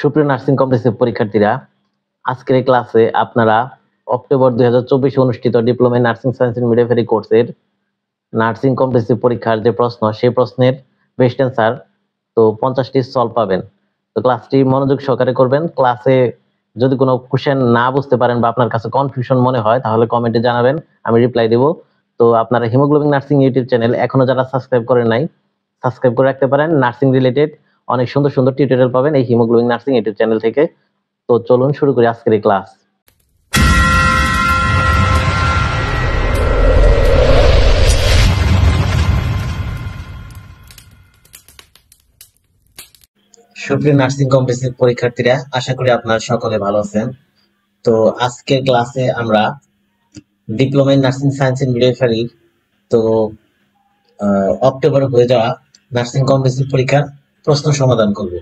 সুপ্রিয় নার্সিং কমপ্লেক্সের পরীক্ষার্থীরা, আজকের এই ক্লাসে আপনারা অক্টোবর 2024 অনুষ্ঠিত diploma in nursing science and midwifery কোর্সের নার্সিং কমপ্লেক্সের পরীক্ষার যে প্রশ্ন, সেই প্রশ্নের বেস্ট অ্যান্সার তো 50টি সলভ পাবেন। তো ক্লাসটি মনোযোগ সহকারে করবেন। ক্লাসে যদি কোনো কোশ্চেন না বুঝতে পারেন বা আপনার কাছে কনফিউশন মনে হয় তাহলে কমেন্টে জানাবেন, আমি রিপ্লাই দেব। তো আপনারা হিমোগ্লোবিন নার্সিং ইউটিউব চ্যানেল এখনো যারা সাবস্ক্রাইব করেন নাই, সাবস্ক্রাইব করে রাখতে পারেন। নার্সিং রিলেটেড অনেক সুন্দর সুন্দর টিউটোরিয়াল পাবেন এই হিমোগ্লোবিন নার্সিং ইউটিউব চ্যানেল থেকে। তো চলুন শুরু করি আজকের এই ক্লাস। সুপ্রিয় নার্সিং কমপ্লেক্সের পরীক্ষার্থীরা, আশা করি আপনারা সকলে ভালো আছেন। তো আজকের ক্লাসে আমরা diploma in nursing science and midwifery তো অক্টোবরে হয়ে যাওয়া নার্সিং কমপ্লেক্সের পরীক্ষার প্রশ্ন সমাধান করব।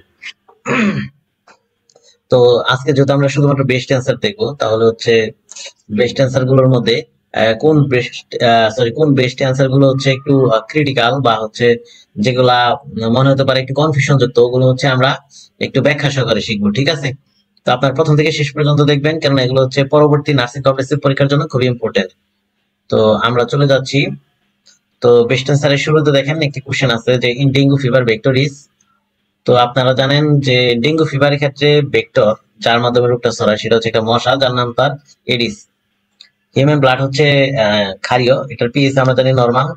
তো আজকে যেহেতু আমরা শুধুমাত্র বেস্ট অ্যান্সার দেখবো, তাহলে হচ্ছে বেস্ট অ্যান্সার গুলোর মধ্যে কোন বেস্ট অ্যান্সার গুলো হচ্ছে একটু ক্রিটিক্যাল বা হচ্ছে যেগুলা মনে হতে পারে একটু কনফিউশন যুক্ত, ওগুলো হচ্ছে আমরা একটু ব্যাখ্যা সহকারে শিখবো, ঠিক আছে? তো আপনার প্রথম থেকে শেষ পর্যন্ত দেখবেন, কেননা এগুলো হচ্ছে পরবর্তী নার্সিং কমপ্লেক্সের পরীক্ষার জন্য খুবই ইম্পর্টেন্ট। তো আমরা চলে যাচ্ছি। তো বেস্ট অ্যান্সারের শুরুতে দেখেন একটি কোশ্চেন আছে যে in dengue fever vector is. তো আপনারা জানেন যে ডেঙ্গু ফিভারের ক্ষেত্রে ভেক্টর যার মাধ্যমে রোগটা ছড়ায় সেটা হচ্ছে একটা মশা, যার নাম তার এডিস। হিউম্যান ব্লাড হচ্ছে ক্ষারীয়, এটার পিএইচ আমরা জানি নরমাল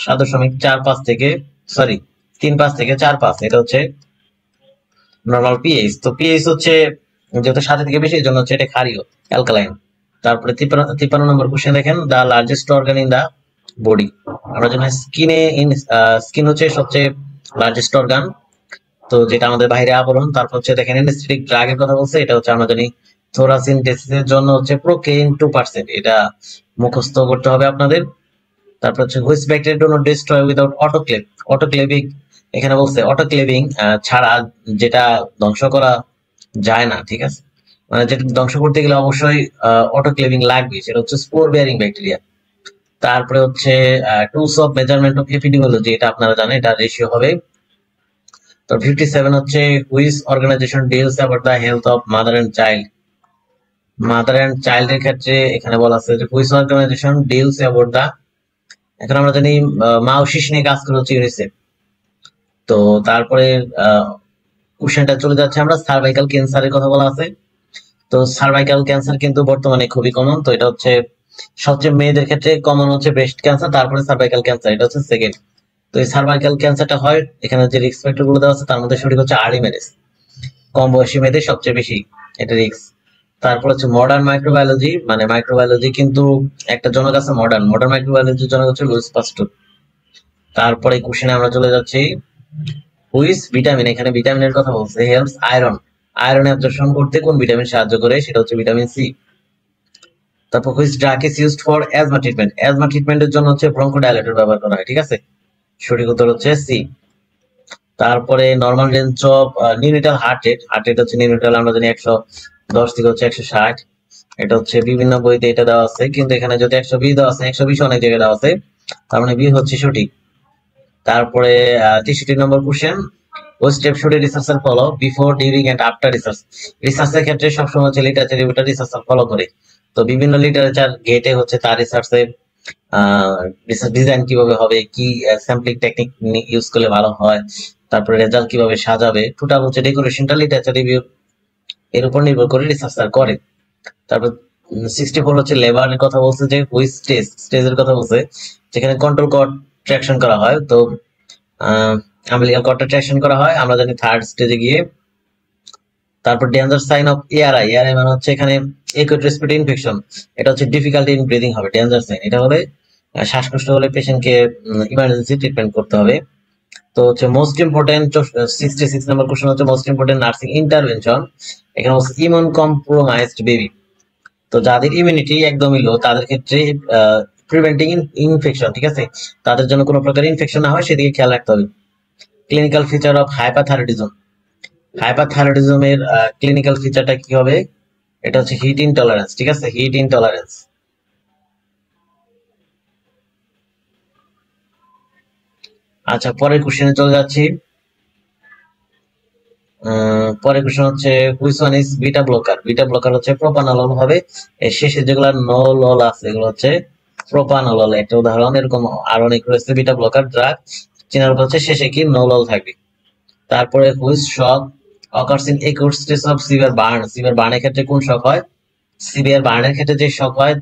7.45 থেকে 3.5 থেকে 4.5, এটা হচ্ছে নরমাল পিএইচ। তো পিএইচ হচ্ছে যেহেতু 7 থেকে বেশি, এই জন্য হচ্ছে এটা ক্ষারীয়, অ্যালকালাইন। তারপরে 53 নম্বর কোশ্চেন দেখেন, the largest organ in the body. আমরা জানি স্কিন হচ্ছে সবচেয়ে লার্জেস্ট অর্গান, তো যেটা আমাদের বাইরে আবরণ। তারপর হচ্ছে দেখেন অ্যানেস্থেটিক ড্রাগের কথা বলছে, এটা হচ্ছে আমরা জানি থোরাসিন ডিসিজের জন্য হচ্ছে প্রোকেইন 2%, এটা মুখস্থ করতে হবে আপনাদের। তারপর হচ্ছে which bacteria do not destroy without autoclave. Autoclaving এখানে বলছে অটোক্লেভিং ছাড়া যেটা ধ্বংস করা যায় না, ঠিক আছে? মানে যেটা ধ্বংস করতে গেলে অবশ্যই অটোক্লেভিং লাগবে, সেটা হচ্ছে স্পোর বেয়ারিং ব্যাকটেরিয়া। তারপরে হচ্ছে tools of measurement of epidemiology, এটা আপনারা জানেন, এটা রেশিও হবে। তো 57 হচ্ছে which organization deals about the health of mother and child. Mother and চাইল্ডের ক্ষেত্রে এখানে বলা আছে যে which organization deals about the, এখন আমরা জানি মা ও শিশু নিয়ে কাজ করে হচ্ছে ইউনিসেফ। তো তারপরে কোশ্চেনটা চলে যাচ্ছে, আমরা সার্ভাইকাল ক্যান্সারের কথা বলা আছে। তো সার্ভাইকাল ক্যান্সার কিন্তু বর্তমানে খুবই কমন, তো এটা হচ্ছে সবচেয়ে মেয়েদের ক্ষেত্রে কমন হচ্ছে ব্রেস্ট ক্যান্সার, তারপরে সার্ভাইকাল ক্যান্সার, এটা হচ্ছে সেকেন্ড। তো এই সার্ভাইকাল ক্যান্সারটা হয়, এখানে যে রিস্ক ফ্যাক্টর গুলো দেওয়া আছে তার মধ্যে সঠিক হচ্ছে আর্লি ম্যারেজ, কম বয়সী মেয়েদের সবচেয়ে বেশি এটা রিস্ক। তারপর হচ্ছে মডার্ন মাইক্রোবায়োলজি, মানে মাইক্রোবায়োলজি কিন্তু একটা জনক আছে মডার্ন মাইক্রোবায়োলজির জনক হচ্ছে লুইস পাস্তুর। তারপরে কোশ্চেনে আমরা চলে যাচ্ছি, হুইচ ভিটামিন, এখানে ভিটামিনের কথা বলছে, হেল্পস আয়রন অ্যাবজর্পশন করতে কোন ভিটামিন সাহায্য করে, সেটা হচ্ছে ভিটামিন সি। তারপর which drug is used for asthma treatment, asthma ট্রিটমেন্টের জন্য হচ্ছে ব্রঙ্কোডাইলেটর ব্যবহার করা হয়, ঠিক আছে? সঠিক উত্তর হচ্ছে সি। তারপরে normal range of neonatal heart rate হচ্ছে নিউনেটাল আমরা জানি 110 থেকে হচ্ছে 160, এটা হচ্ছে বিভিন্ন বইতে এটা দেওয়া আছে, কিন্তু এখানে যদি 120 দেওয়া আছে, 120 অনেক জায়গায় দেওয়া আছে, তার মানে বি হচ্ছে সঠিক। তারপরে 63 নম্বর কোশ্চেন, ও step should researcher follow before, during and after research. রিসার্চের ক্ষেত্রে সবসময় হচ্ছে লিটারেচার রিভিউটা রিসার্চার ফলো করে। তো বিভিন্ন লিটারেচার ঘেটে হচ্ছে তার রিসার্চে রিসার্চ ডিজাইন কিভাবে হবে, কি স্যাম্পলিং টেকনিক ইউজ করলে ভালো হয়, তারপরে রেজাল্ট কিভাবে সাজাবে, টোটাল হচ্ছে ডেকোরেশনটা লিটারেচার রিভিউ এর উপর নির্ভর করে রিসার্চার করে। তারপর 64 হচ্ছে লেবারের কথা বলছে, যে হুইচ স্টেজের কথা বলছে, যেখানে কন্ট্রোল কর্ড ট্রাকশন করা হয়। তো আম্বিলিকাল কর্ডটা ট্রাকশন করা হয় আমরা জানি থার্ড স্টেজে গিয়ে। তারপর ডেঞ্জার সাইন অফ এআরআই মানে হচ্ছে এখানে একুয়েট রেসপিরেটরি ইনফেকশন, এটা হচ্ছে ডিফিকাল্টি ইন ব্রিদিং হবে ডেঞ্জার সাইন, এটা হলে শ্বাসকষ্ট হলে পেশেন্টকে ইমার্জেন্সি ট্রিটমেন্ট করতে হবে। তো হচ্ছে মোস্ট ইম্পর্টেন্ট 66 নম্বর কোশ্চেন হচ্ছে মোস্ট ইম্পর্টেন্ট নার্সিং ইন্টারভেনশন, এখানে হচ্ছে ইমিউন কম্প্রোমাইজড বেবি। তো যাদের ইমিউনিটি একদমই লো তাদের ক্ষেত্রে প্রিভেন্টিং ইনফেকশন, ঠিক আছে, তাদের জন্য কোনো প্রকার ইনফেকশন না হয় সেদিকে খেয়াল রাখতে হবে। ক্লিনিক্যাল ফিচার অফ হাইপারথাইরয়েডিজমের ক্লিনিক্যাল ফিচারটা কি হবে, এটা হচ্ছে হিট ইনটলারেন্স, ঠিক আছে, হিট ইনটলারেন্স। আচ্ছা, পরের কোশ্চেনে চলে যাচ্ছি। পরের কোশ্চেন হচ্ছে which one is beta blocker. Beta blocker হচ্ছে প্রোপানল হবে, এর শেষে যেগুলো নলল আছে এগুলো হচ্ছে প্রোপানল। একটা উদাহরণ, এরকম আরো অনেক রয়েছে বিটা ব্লকার ড্রাগ, চেনার হচ্ছে শেষে কি নলল থাকবে। তারপরে which shock occurs in acute stage of severe burn. Severe বার্নের ক্ষেত্রে কোন শক হয়? সিভিয়ার বার্নের ক্ষেত্রে যে শক হয়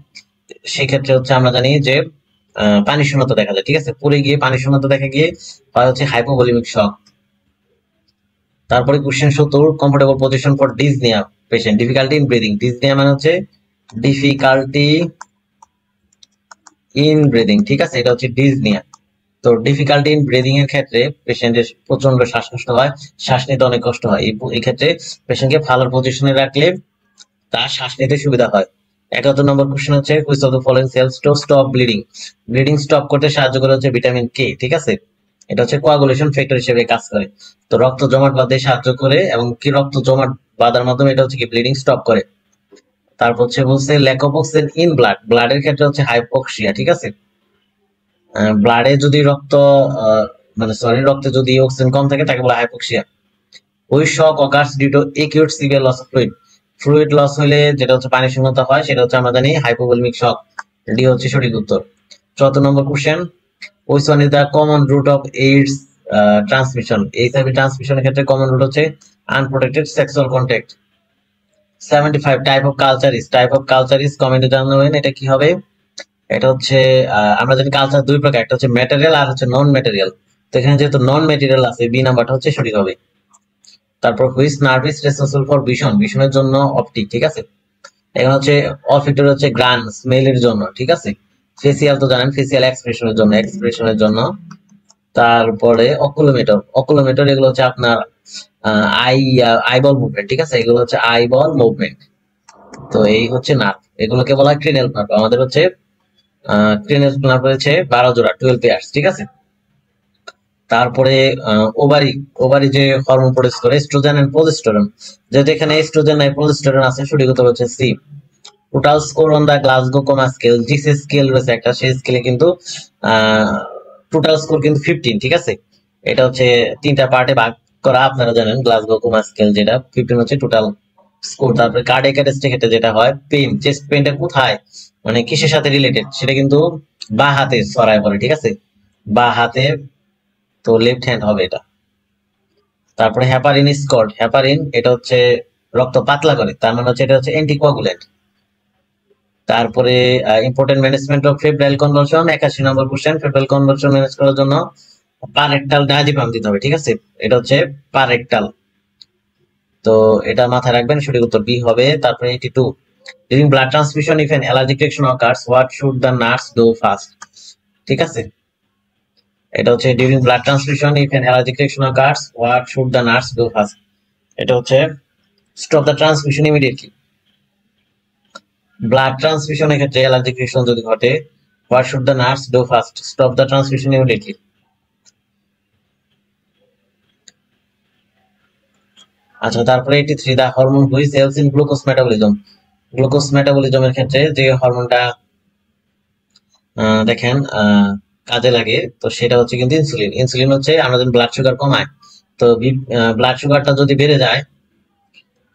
সেক্ষেত্রে হচ্ছে আমরা জানি যে পানি শূন্যতা দেখা যায়, ঠিক আছে, পুড়ে গিয়ে পানি শূন্যতা দেখা গিয়ে হয় হচ্ছে হাইপোভলিমিক শক। তারপরে question 70, comfortable position for dyspnoea patient, difficulty in breathing. Dyspnoea মানে হচ্ছে ডিফিকাল্টি ইন ব্রিদিং, ঠিক আছে, এটা হচ্ছে ডিসনিয়া। তো ডিফিকাল্টি ইন ব্রিদিং এর ক্ষেত্রে পেশেন্টের প্রচন্ড শ্বাসকষ্ট হয়, শ্বাস নিতে অনেক কষ্ট হয়, এই ক্ষেত্রে পেশেন্টকে ভালো পজিশনে রাখলে তার শ্বাস নিতে সুবিধা হয়। 71 নম্বর কোশ্চেন হচ্ছে which of the following cells to stop bleeding. Bleeding stop করতে সাহায্য করে হচ্ছে ভিটামিন কে, ঠিক আছে, এটা হচ্ছে কোয়াগুলেশন ফ্যাক্টর হিসেবে কাজ করে। তো রক্ত জমাট বাঁধতে সাহায্য করে এবং কি রক্ত জমাট বাঁধার মাধ্যমে এটা হচ্ছে কি ব্লিডিং স্টপ করে। তারপর হচ্ছে বলছে lack of oxygen in blood, ব্লাডের ক্ষেত্রে হচ্ছে হাইপোক্সিয়া, ঠিক আছে, ব্লাডে যদি রক্ত মানে সরি রক্তে যদি অক্সিজেন কম থাকে তাকে বলা হাইপোক্সিয়া। ওই shock occurs due to acute severe loss of fluid. Fluid loss হলে যেটা হচ্ছে পানি শূন্যতা হয় সেটা হচ্ছে আমরা জানি হাইপোভলিমিক শক, ডি হচ্ছে সঠিক উত্তর। 74 নম্বর question which one is the common route of AIDS transmission. HIV ট্রান্সমিশনের ক্ষেত্রে কমন রুট হচ্ছে unprotected sexual contact. 75 type of culture is, type of culture is কমেন্টে জানাবেন এটা কি হবে। এটা হচ্ছে আমরা জানি কালচার দুই প্রকার, একটা হচ্ছে ম্যাটেরিয়াল আর হচ্ছে নন ম্যাটেরিয়াল। তো এখানে যেহেতু নন ম্যাটেরিয়াল আছে বি নাম্বারটা হচ্ছে সঠিক হবে। তারপর which nerve is responsible for vision, ভিশনের জন্য অপটিক, ঠিক আছে। এখানে হচ্ছে অলফ্যাক্টরি হচ্ছে গ্রান স্মেলের জন্য, ঠিক আছে। ফেসিয়াল তো জানেন ফেসিয়াল এক্সপ্রেশনের জন্য, এক্সপ্রেশনের জন্য। তারপরে অকুলোমিটার, অকুলোমিটার এগুলো হচ্ছে আপনার আই আইবল মুভমেন্ট, ঠিক আছে, এগুলো হচ্ছে আইবল মুভমেন্ট। তো এই হচ্ছে নার্ভ, এগুলোকে বলা হয় ক্রেনিয়াল নার্ভ। আমাদের হচ্ছে ক্রেনিয়াল নার্ভ হচ্ছে 12 জোড়া, 12 পেয়ার্স, ঠিক আছে। তারপরে ওভারি, ওভারি যে হরমোন প্রডিউস করে এস্ট্রোজেন এন্ড প্রোজেস্টেরন, যেহেতু এখানে এস্ট্রোজেন নাই প্রোজেস্টেরন আছে সঠিক উত্তর হচ্ছে C. Total score on the Glasgow coma scale, GC scale রয়েছে একটা, সেই স্কেলে কিন্তু টোটাল স্কোর কিন্তু 15, ঠিক আছে। এটা হচ্ছে তিনটা পার্টে ভাগ করা, আপনারা জানেন গ্লাসগো কোমা স্কেল যেটা 15 হচ্ছে টোটাল স্কোর। তারপরে কার্ডিয়াক অ্যারেস্টের ক্ষেত্রে যেটা হয় পেইন, চেস্ট পেইনটা কোথায় মানে কিসের সাথে রিলেটেড সেটা কিন্তু বা হাতে ছড়ায় পড়ে, ঠিক আছে, বা হাতে, তো লেফট হ্যান্ড হবে এটা। তারপরে হ্যাপারিন স্কট, হ্যাপারিন এটা হচ্ছে রক্ত পাতলা করে, তার মানে হচ্ছে এটা হচ্ছে অ্যান্টিকোয়াগুলেন্ট। তারপরে important management of febrile convulsion, 81 number question, febrile convulsion manage করার জন্য পারেক্টাল ডায়াজিপাম দিতে হবে, ঠিক আছে, এটা হচ্ছে পারেক্টাল। তো এটা মাথায় রাখবেন, সঠিক উত্তর বি হবে। তারপরে 82 during blood transfusion if an allergic reaction occurs what should the nurse do first, ঠিক আছে, এটা হচ্ছে during blood transfusion if an allergic reaction occurs what should the nurse do first, এটা হচ্ছে stop the transfusion immediately. Blood ট্রান্সফিউশনের ক্ষেত্রে allergic reaction যদি ঘটে what should the nurse do first, stop the transfusion immediately. আচ্ছা, তারপরে 83 the hormone which helps in glucose metabolism. Glucose মেটাবলিজমের ক্ষেত্রে যে হরমোনটা দেখেন কাজে লাগে তো সেটা হচ্ছে কিন্তু ইনসুলিন। ইনসুলিন হচ্ছে আমাদের ব্লাড সুগার কমায়। তো ব্লাড সুগারটা যদি বেড়ে যায়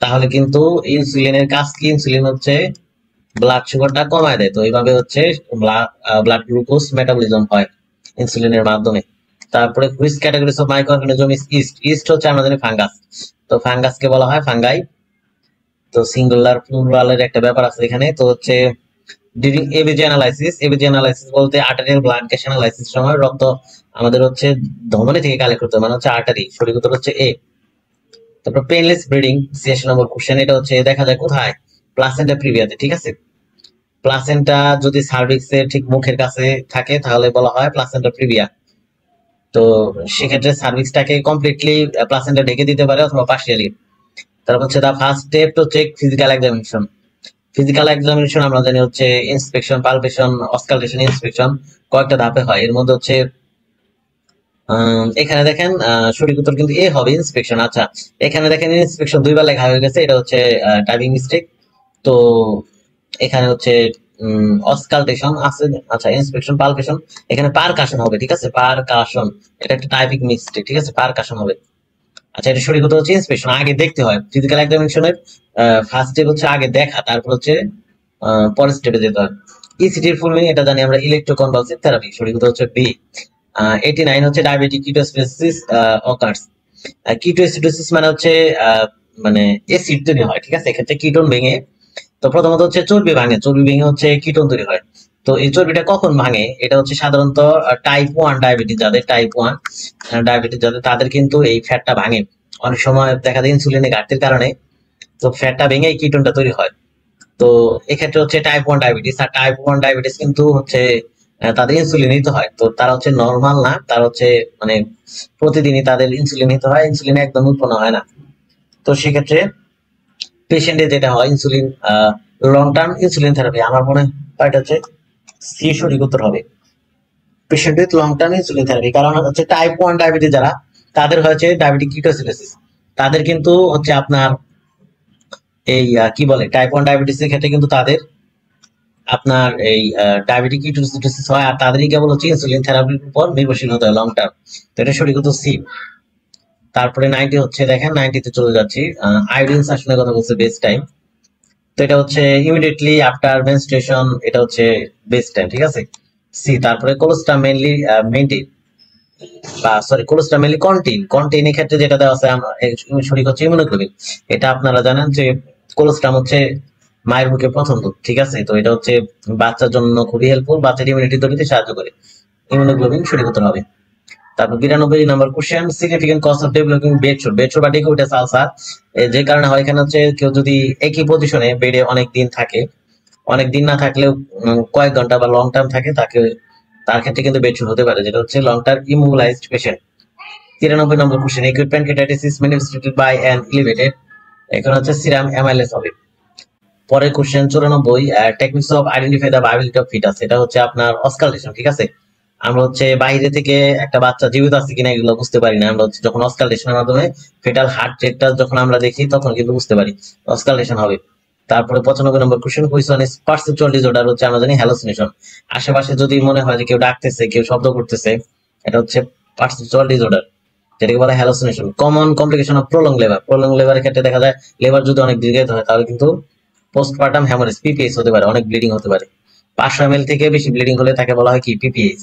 তাহলে কিন্তু ইনসুলিনের কাজ কি, ইনসুলিন হচ্ছে ব্লাড সুগারটা কমায় দেয়। তো এইভাবে হচ্ছে ব্লাড গ্লুকোজ মেটাবলিজম হয় ইনসুলিনের মাধ্যমে। তারপরে which categories of micro organism is east. East হচ্ছে আমাদের ফাঙ্গাস, তো ফাঙ্গাসকে বলা হয় ফাঙ্গাই। তো সিঙ্গুলার প্লুরালের একটা ব্যাপার আছে এখানে। তো হচ্ছে during ABG analysis, ABG analysis বলতে আর্টারিয়াল ব্লাড গ্যাস অ্যানালাইসিস সময় রক্ত আমাদের হচ্ছে ধমনী থেকে কালেক্ট করতে মানে হচ্ছে আর্টারি, সঠিক উত্তর হচ্ছে এ। তারপর পেইনলেস ব্রিডিং 86 নম্বর কোশ্চেন, এটা হচ্ছে দেখা যায় কোথায়, প্লাসেন্টা প্রিভিয়াতে, ঠিক আছে। প্লাসেন্টা যদি সার্ভিক্সের ঠিক মুখের কাছে থাকে তাহলে বলা হয় প্লাসেন্টা প্রিভিয়া। তো সেক্ষেত্রে সার্ভিক্সটাকে কমপ্লিটলি প্লাসেন্টা ঢেকে দিতে পারে অথবা পার্শিয়ালি। তারপর হচ্ছে the first step to check physical examination. Physical examination আমরা জানি হচ্ছে ইন্সপেকশন, পালপেশন, অসকালটেশন, ইন্সপেকশন, কয়েকটা ধাপে হয়। এর মধ্যে হচ্ছে এখানে দেখেন সঠিক উত্তর কিন্তু এ হবে, ইন্সপেকশন। আচ্ছা, এখানে দেখেন ইন্সপেকশন দুইবার লেখা হয়ে গেছে, এটা হচ্ছে টাইপিং মিস্টেক। তো এখানে হচ্ছে অসকালটেশন আছে, আচ্ছা ইন্সপেকশন, পালপেশন, এখানে পারকাশন হবে, ঠিক আছে, পারকাশন, এটা একটা টাইপিং মিস্টেক, ঠিক আছে, পারকাশন হবে। আচ্ছা, এটা সঠিক উত্তর হচ্ছে ইন্সপেকশন। আগে দেখতে হয়, ফিজিক্যাল এক্সামিনেশনের ফার্স্ট স্টেপ হচ্ছে আগে দেখা, তারপর হচ্ছে পরের স্টেপে যেতে হয়। ইসিটির ফুল মিনিং এটা জানি আমরা, ইলেকট্রোকনভালসিভ থেরাপি। সঠিক উত্তর হচ্ছে বি। 89 হচ্ছে ডায়াবেটিক কিটোসিস অকার্স। কিটোএসিডোসিস মানে হচ্ছে মানে অ্যাসিড তৈরি হয়, ঠিক আছে, এক্ষেত্রে কিটোন ভেঙে। তো প্রথমত হচ্ছে চর্বি ভাঙে, চর্বি ভেঙে হচ্ছে কিটোন তৈরি হয়। তো এই চর্বিটা কখন ভাঙে? এটা হচ্ছে সাধারণত টাইপ 1 ডায়াবেটিস, যাদের টাইপ 1 ডায়াবেটিস যাদের, তাদের কিন্তু এই ফ্যাটটা ভাঙে। অনেক সময় দেখা যায় ইনসুলিনের ঘাটতির কারণে তো ফ্যাটটা ভেঙে এই কিটোনটা তৈরি হয়। তো এক্ষেত্রে হচ্ছে টাইপ 1 ডায়াবেটিস, আর টাইপ 1 ডায়াবেটিস কিন্তু হচ্ছে তাদের ইনসুলিন নিতে হয়। তো তারা হচ্ছে নর্মাল না, তারা হচ্ছে মানে প্রতিদিনই তাদের ইনসুলিন নিতে হয়, ইনসুলিন একদম উৎপন্ন হয় না। তো সেক্ষেত্রে পেশেন্টের যেটা হয় insulin, long term insulin therapy, আমার মনে হয় এটা হচ্ছে সি সঠিক উত্তর হবে। Patient with long term insulin therapy, কারণ হচ্ছে টাইপ 1 ডায়াবেটিস যারা, তাদের হচ্ছে ডায়াবেটিক কিটোসিডোসিস, তাদের কিন্তু হচ্ছে আপনার এই কি বলে টাইপ 1 ডায়াবেটিস এর ক্ষেত্রে কিন্তু তাদের আপনার এই ডায়াবেটিক কিটোসিডোসিস হয়, আর তাদেরই কেবল হচ্ছে ইনসুলিন থেরাপির উপর নির্ভরশীল হতে হয় লং টার্ম। তো এটা সঠিক উত্তর সি। তারপরে 90 হচ্ছে, দেখেন 90 তে চলে যাচ্ছি। আয়োডিন শাসনের কথা বলছে বেস্ট টাইম। তো এটা হচ্ছে ইমিডিয়েটলি আফটার মেনস্ট্রুয়েশন, এটা হচ্ছে বেস্ট টাইম, ঠিক আছে, সি। তারপরে কোলেস্ট্রাম মেইনলি মেইনটেইন, বা সরি কোলেস্ট্রাম মেইনলি কন্টেইন, কন্টেইনের ক্ষেত্রে যেটা দেওয়া আছে সঠিক হচ্ছে ইমিউনোগ্লোবিন। এটা আপনারা জানেন যে কোলেস্ট্রাম হচ্ছে মায়ের বুকে প্রথম দুধ, ঠিক আছে। তো এটা হচ্ছে বাচ্চার জন্য খুবই হেল্পফুল, বাচ্চার ইমিউনিটি তৈরিতে সাহায্য করে। ইমিউনোগ্লোবিন সঠিক উত্তর হবে। তারপর 92 নম্বর question, significant cause of developing bedsore. Bedsore বা ডেকুবিটাস আলসার যে কারণে হয়, এখানে হচ্ছে কেউ যদি একই পজিশনে বেডে অনেক দিন থাকে, অনেক দিন না থাকলেও কয়েক ঘন্টা বা লং টার্ম থাকে, তাকে তার ক্ষেত্রে কিন্তু বেডশোর হতে পারে, যেটা হচ্ছে লং টার্ম ইমোবিলাইজড পেশেন্ট। 93 নম্বর question, acute pancreatitis is manifested by an elevated, এখানে হচ্ছে সিরাম অ্যামাইলেজ হবে। পরের question 94, techniques of identify the viability of fetus, এটা হচ্ছে আপনার অস্কালটেশন, ঠিক আছে। আমরা হচ্ছে বাইরে থেকে একটা বাচ্চা জীবিত আছে কিনা এগুলো বুঝতে পারি না, আমরা হচ্ছে যখন অস্কালটেশনের মাধ্যমে ফেটাল হার্ট রেটটা যখন আমরা দেখি তখন কিন্তু বুঝতে পারি, অস্কালটেশন হবে। তারপরে 95 নম্বর question, which one is perceptual disorder, হচ্ছে আমরা জানি হ্যালোসিনেশন। আশেপাশে যদি মনে হয় যে কেউ ডাকতেছে, কেউ শব্দ করতেছে, এটা হচ্ছে পারসেপচুয়াল ডিসঅর্ডার, যেটাকে বলা hallucination. Common complication of prolong labour, prolong লেবারের ক্ষেত্রে দেখা যায় লেবার যদি অনেক দীর্ঘায়িত হয় তাহলে কিন্তু পোস্টপার্টাম হ্যামারেজ পিপিএইচ হতে পারে, অনেক ব্লিডিং হতে পারে। 500 ml থেকে বেশি ব্লিডিং হলে তাকে বলা হয় কি পিপিএইচ।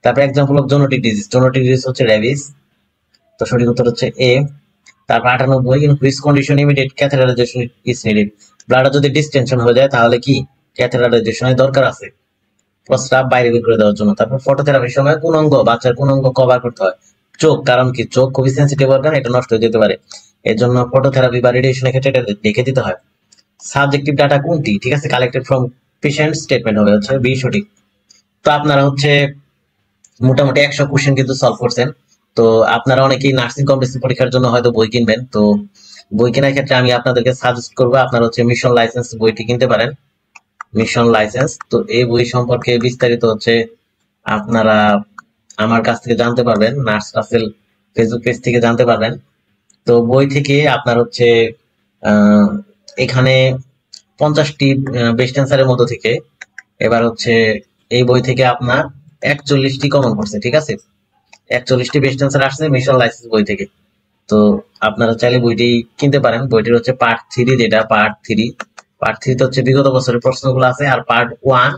তারপর example of zoonotic disease, zoonotic disease হচ্ছে রেবিস। তো সঠিক উত্তর হচ্ছে এ। তারপর 98, in which condition immediate catheterization is needed, ব্লাডে যদি ডিসটেনশন হয়ে যায় তাহলে কি ক্যাথেটারাইজেশনের দরকার আছে, প্রস্রাব বাইরে বের করে দেওয়ার জন্য। তারপর ফটোথেরাপির সময় কোন অঙ্গ, বাচ্চার কোন অঙ্গ কভার করতে হয়? চোখ, কারণ কি চোখ খুবই সেন্সিটিভ অর্গান, এটা নষ্ট হয়ে যেতে পারে, এর জন্য ফটোথেরাপি বা রেডিয়েশনের ক্ষেত্রে এটা দেখে দিতে হয়। সাবজেক্টিভ ডাটা কোনটি, ঠিক আছে, কালেক্টেড ফ্রম পেশেন্ট স্টেটমেন্ট হবে হচ্ছে বি সঠিক। তো আপনারা হচ্ছে মোটামুটি 100 কোশ্চেন কিন্তু সলভ করছেন। তো আপনারা অনেকেই নার্সিং কম্পিটিশন পরীক্ষার জন্য হয়তো বই কিনবেন, তো বই কেনার ক্ষেত্রে আমি আপনাদেরকে সাজেস্ট করবো আপনারা হচ্ছে মিশন লাইসেন্স বইটি কিনতে পারেন, মিশন লাইসেন্স। তো এই বই সম্পর্কে বিস্তারিত হচ্ছে আপনারা আমার কাছ থেকে জানতে পারবেন, নার্স রাসেল ফেসবুক পেজ থেকে জানতে পারবেন। তো বই থেকে আপনার হচ্ছে আহ এখানে 50টি বেস্ট অ্যান্সারের মধ্যে থেকে এবার হচ্ছে এই বই থেকে আপনার 41টি কমন পড়ছে, ঠিক আছে, 41টি বেস্ট অ্যান্সার আসছে মিশন লাইসেন্স বই থেকে। তো আপনারা চাইলে বইটি কিনতে পারেন। বইটির হচ্ছে পার্ট 3, যেটা পার্ট 3 তে হচ্ছে বিগত বছরের প্রশ্নগুলো আছে, আর পার্ট 1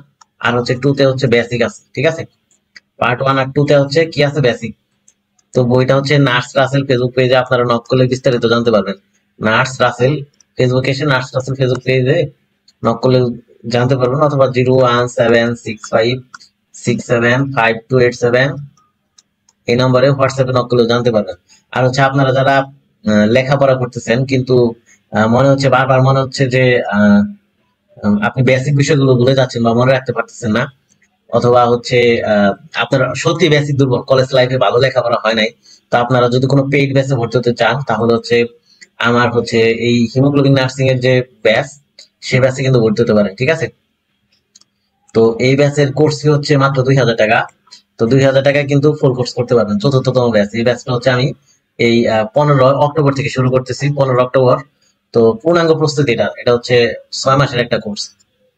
আর হচ্ছে 2 তে হচ্ছে বেসিক আছে, ঠিক আছে। পার্ট 1 আর 2 তে হচ্ছে কি আছে, বেসিক। তো বইটা হচ্ছে নার্স রাসেল ফেসবুক পেজে আপনারা নক করলে বিস্তারিত জানতে পারবেন। নার্স রাসেল ফেসবুকে এসে নার্স রাসেল ফেসবুক পেজে নক করলে জানতে পারবেন, অথবা 01765675287 এই নম্বরে হোয়াটসঅ্যাপে নক করলেও জানতে পারবেন। আর হচ্ছে আপনারা যারা লেখাপড়া করতেছেন কিন্তু মনে হচ্ছে বারবার মনে হচ্ছে যে আপনি বেসিক বিষয়গুলো ভুলে যাচ্ছেন বা মনে রাখতে পারতেছেন না, অথবা হচ্ছে আপনার সত্যি বেসিক দুর্বল, কলেজ লাইফে ভালো লেখাপড়া হয় নাই, তো আপনারা যদি কোনো পেইড ব্যাচে ভর্তি হতে চান তাহলে হচ্ছে আমার হচ্ছে এই হিমোগ্লোবিন নার্সিং এর যে ব্যাচ, সে ব্যাচে কিন্তু ভর্তি হতে পারেন, ঠিক আছে। তো এই ব্যাচের কোর্স ফি হচ্ছে মাত্র 2000 টাকা। তো 2000 টাকায় কিন্তু ফুল কোর্স করতে পারবেন, চতুর্থতম ব্যাচ। এই ব্যাচটা হচ্ছে আমি এই 15 অক্টোবর থেকে শুরু করতেছি, 15 অক্টোবর। তো পূর্ণাঙ্গ প্রস্তুতি এটা হচ্ছে 6 মাসের একটা কোর্স,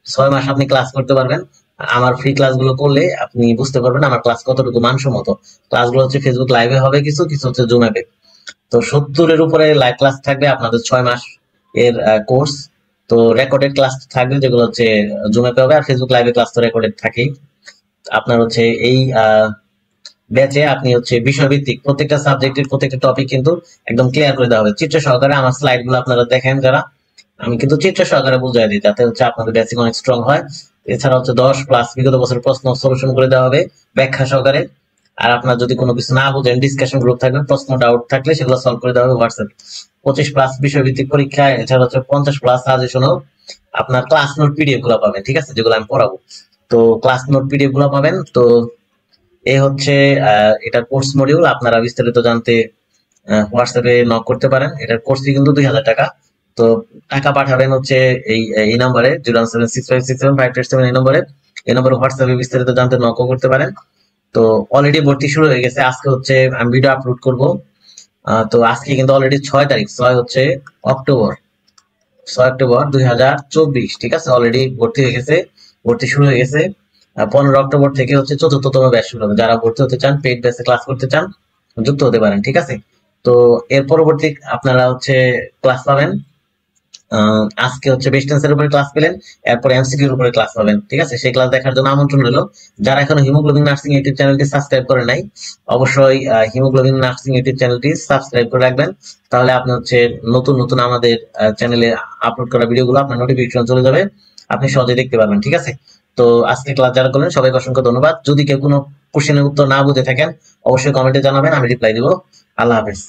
6 মাস আপনি ক্লাস করতে পারবেন। আমার ফ্রি ক্লাসগুলো করলে আপনি বুঝতে পারবেন আমার ক্লাস কতটুকু মানসম্মত। ক্লাসগুলো হচ্ছে ফেসবুক লাইভে হবে, কিছু কিছু হচ্ছে জুম অ্যাপে। তো 70-এর উপরে লাইভ ক্লাস থাকবে, আপনাদের 6 মাস এর কোর্স। তো রেকর্ডেড ক্লাস থাকবে, যেগুলো হচ্ছে জুমে পাবে, আর ফেসবুক লাইভে ক্লাস তো রেকর্ডেড থাকেই। আপনার হচ্ছে এই ব্যাচে আপনি হচ্ছে বিষয়ভিত্তিক প্রত্যেকটা সাবজেক্টের প্রত্যেকটা টপিক কিন্তু একদম ক্লিয়ার করে দেওয়া হবে চিত্র সহকারে। আমার স্লাইড গুলো আপনারা দেখেন যারা, আমি কিন্তু চিত্র সহকারে বুঝাই দিই, যাতে হচ্ছে আপনাদের বেসিক অনেক স্ট্রং হয়। এছাড়া হচ্ছে 10+ বিগত বছরের প্রশ্ন সলিউশন করে দেওয়া হবে ব্যাখ্যা সহকারে। আর আপনার যদি কোনো কিছু না বুঝেন, ডিসকাশন গ্রুপ থাকবে, প্রশ্ন ডাউট থাকলে সেগুলো সলভ করে দেওয়া হবে হোয়াটসঅ্যাপ। 25+ বিষয়ভিত্তিক পরীক্ষা, এছাড়া হচ্ছে 50+ সাজেশনও, আপনার ক্লাস নোট পিডিএফ গুলো পাবেন, ঠিক আছে, যেগুলো আমি পড়াবো। তো ক্লাস নোট পিডিএফ গুলো পাবেন। তো এই হচ্ছে এটা কোর্স মডিউল। আপনারা বিস্তারিত জানতে হোয়াটসঅ্যাপে নক করতে পারেন। এটার কোর্স ফি কিন্তু 2000 টাকা। তো টাকা পাঠাবেন হচ্ছে এই নাম্বারে 076567527, এই নম্বরে হোয়াটসঅ্যাপে বিস্তারিত জানতে নক করতে পারেন। তো অলরেডি ভর্তি শুরু হয়ে গেছে। আজকে হচ্ছে আমি ভিডিও আপলোড করব। তো আজকে কিন্তু অলরেডি 6 তারিখ, 6 হচ্ছে অক্টোবর, 6 অক্টোবর 2024, ঠিক আছে। অলরেডি ভর্তি হয়ে গেছে, ভর্তি শুরু হয়ে গেছে। 15 অক্টোবর থেকে হচ্ছে 4র্থ-তম ব্যাচ শুরু হবে। যারা ভর্তি হতে চান, পেইড ব্যাচে ক্লাস করতে চান, যুক্ত হতে পারেন, ঠিক আছে। তো এর পরবর্তী আপনারা হচ্ছে ক্লাস পাবেন। আজকে হচ্ছে বেস্ট টেন্সের উপরে ক্লাস পেলেন, এরপর এমসিকিউর উপরে ক্লাস পাবেন, ঠিক আছে। সেই ক্লাস দেখার জন্য আমন্ত্রণ রইল। যারা এখনো হিমোগ্লোবিন নার্সিং ইউটিউব চ্যানেলটি সাবস্ক্রাইব করে নাই, অবশ্যই হিমোগ্লোবিন নার্সিং ইউটিউব চ্যানেলটি সাবস্ক্রাইব করে রাখবেন। তাহলে আপনি হচ্ছে নতুন নতুন আমাদের চ্যানেলে আপলোড করা ভিডিওগুলো আপনার নোটিফিকেশন চলে যাবে, আপনি সহজে দেখতে পারবেন, ঠিক আছে। তো আজকে ক্লাস যারা করলেন সবাইকে অসংখ্য ধন্যবাদ। যদি কেউ কোনো কোশ্চেনের উত্তর না বুঝে থাকেন, অবশ্যই কমেন্টে জানাবেন, আমি রিপ্লাই দিব। আল্লাহ হাফেজ।